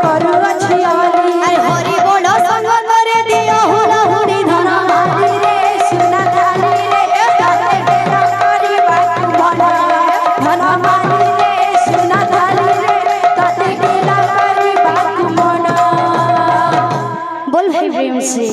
করু ছিয়ালি হরি বল সঙ্গ করে দিও হুলা হুড়ি ধন মালি রে সোনা ধালি রে তাতে কেনা করি বাকি মনা ধন মালি রে সোনা ধালি রে তাতে কেনা করি বাকি মনা বল ভাই প্রেম সে